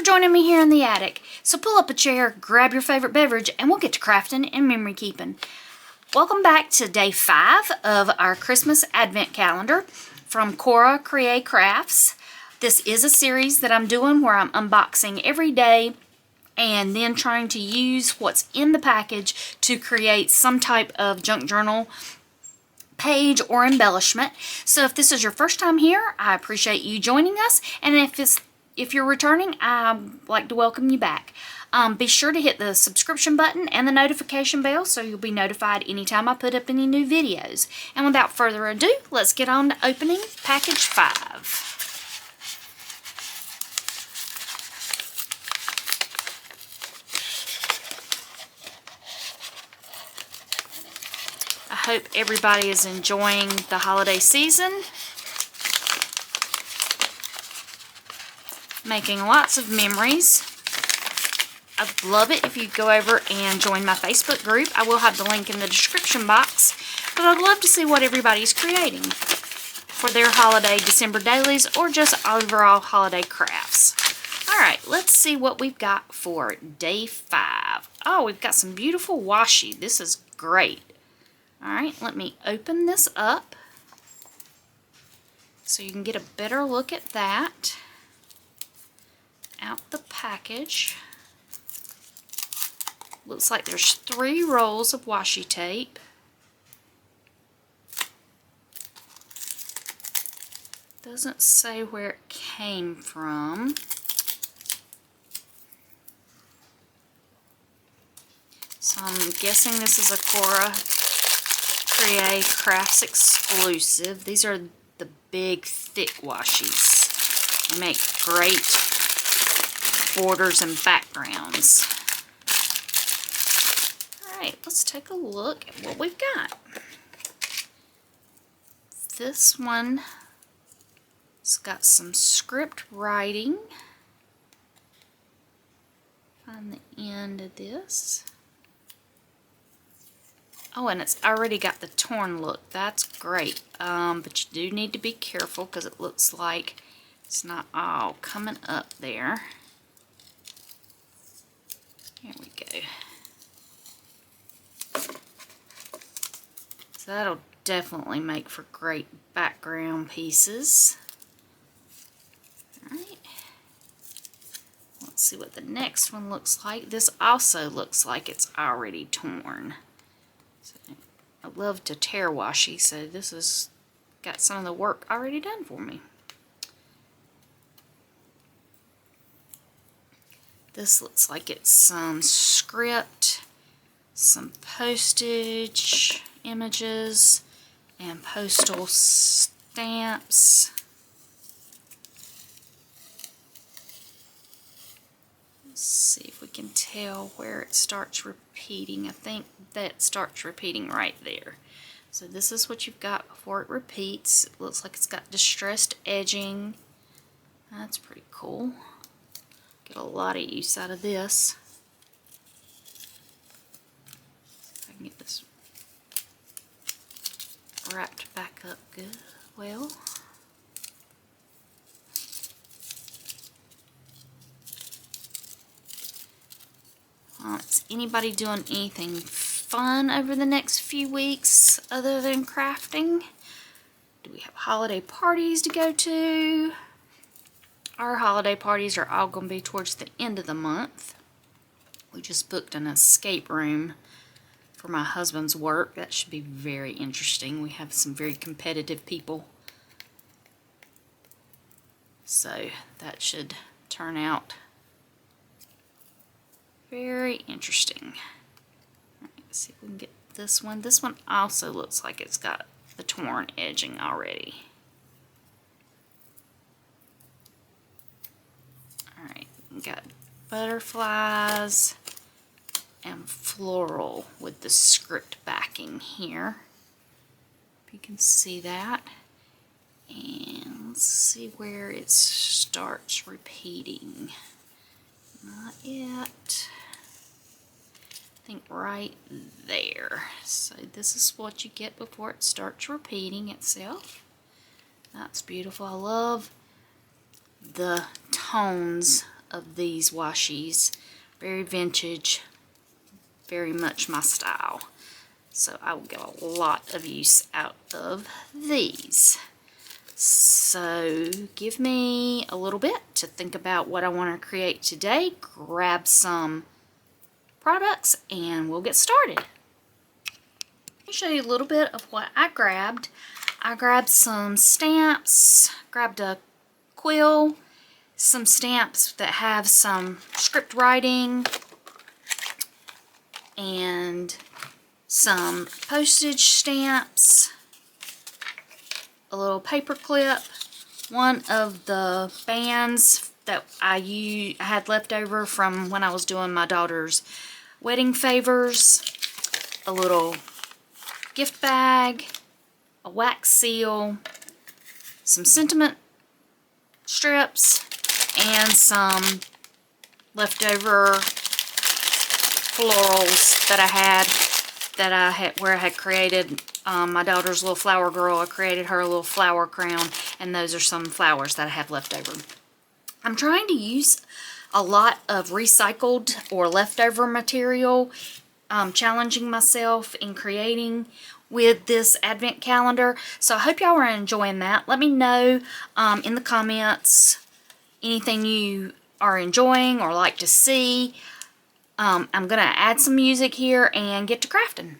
joining me here in the attic. So pull up a chair, grab your favorite beverage, and we'll get to crafting and memory keeping. Welcome back to day 5 of our Christmas Advent Calendar from Cora Crea Crafts. This is a series that I'm doing where I'm unboxing every day and then trying to use what's in the package to create some type of junk journal page or embellishment. So if this is your first time here, I appreciate you joining us, and if you're returning, I'd like to welcome you back. Be sure to hit the subscription button and the notification bell so you'll be notified anytime I put up any new videos. And without further ado, let's get on to opening package 5. I hope everybody is enjoying the holiday season, making lots of memories. I'd love it if you'd go over and join my Facebook group. I will have the link in the description box, but I'd love to see what everybody's creating for their holiday December dailies or just overall holiday crafts. Alright, let's see what we've got for day 5. Oh, we've got some beautiful washi. This is great. Alright, let me open this up so you can get a better look at that. Out the package. Looks like there's 3 rolls of washi tape. Doesn't say where it came from. So I'm guessing this is a Cora Crea Crafts exclusive. These are the big, thick washies. They make great borders and backgrounds. Alright, let's take a look at what we've got. This one has got some script writing. Find the end of this. Oh, and it's already got the torn look. That's great. But you do need to be careful because it looks like it's not all coming up there. Here we go. So that'll definitely make for great background pieces. Alright. Let's see what the next one looks like. This also looks like it's already torn. So I love to tear washi, so this has got some of the work already done for me. This looks like it's some script, some postage images, and postal stamps. Let's see if we can tell where it starts repeating. I think that starts repeating right there. So this is what you've got before it repeats. It looks like it's got distressed edging. That's pretty cool. Get a lot of use out of this. See if I can get this wrapped back up good. Well, is anybody doing anything fun over the next few weeks other than crafting? Do we have holiday parties to go to? Our holiday parties are all going to be towards the end of the month. We just booked an escape room for my husband's work. That should be very interesting. We have some very competitive people. So that should turn out very interesting. Alright, let's see if we can get this one. This one also looks like it's got the torn edging already. Alright, we got butterflies and floral with the script backing here. If you can see that. And let's see where it starts repeating. Not yet. I think right there. So this is what you get before it starts repeating itself. That's beautiful. I love the tones of these washies. Very vintage, very much my style. So I will get a lot of use out of these. So give me a little bit to think about what I want to create today. Grab some products and we'll get started. Let me show you a little bit of what I grabbed. I grabbed some stamps, grabbed a quill, some stamps that have some script writing, and some postage stamps, a little paper clip, one of the bands that I had left over from when I was doing my daughter's wedding favors, a little gift bag, a wax seal, some sentiment strips, and some leftover florals that I had where I had created my daughter's little flower girl. I created her a little flower crown, and those are some flowers that I have left over. I'm trying to use a lot of recycled or leftover material, challenging myself in creating with this advent calendar. So I hope y'all are enjoying that. Let me know in the comments anything you are enjoying or like to see. I'm going to add some music here and get to crafting.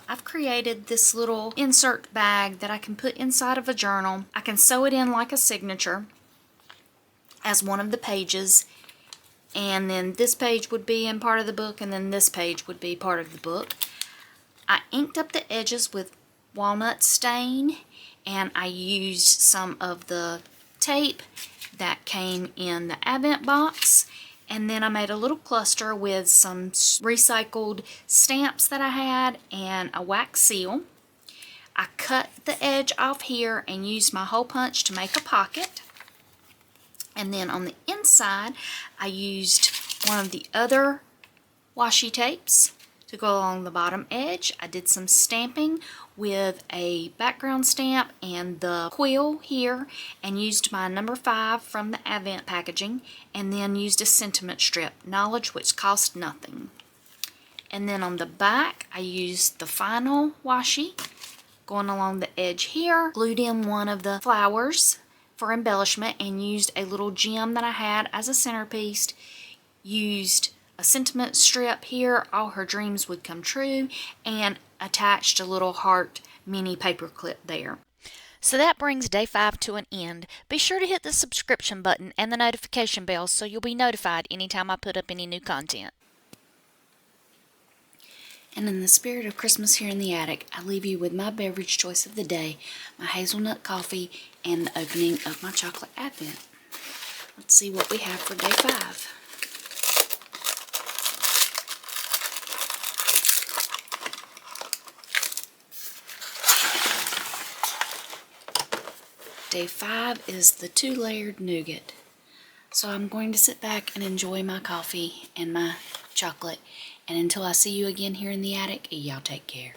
I've created this little insert bag that I can put inside of a journal. I can sew it in like a signature as one of the pages, and then this page would be in part of the book, and then this page would be part of the book. I inked up the edges with walnut stain, and I used some of the tape that came in the Advent box. And then I made a little cluster with some recycled stamps that I had and a wax seal. I cut the edge off here and used my hole punch to make a pocket. And then on the inside, I used one of the other washi tapes to go along the bottom edge. I did some stamping with a background stamp and the quill here, and used my number 5 from the Advent packaging, and then used a sentiment strip, knowledge which cost nothing. And then on the back, I used the final washi going along the edge here, glued in one of the flowers for embellishment, and used a little gem that I had as a centerpiece, used a sentiment strip here, all her dreams would come true, and attached a little heart mini paper clip there. So that brings day 5 to an end. Be sure to hit the subscription button and the notification bell so you'll be notified anytime I put up any new content. And in the spirit of Christmas here in the attic, I leave you with my beverage choice of the day, my hazelnut coffee, and the opening of my chocolate Advent. Let's see what we have for day 5. Day 5 is the 2-layered nougat. So I'm going to sit back and enjoy my coffee and my chocolate. And until I see you again here in the attic, y'all take care.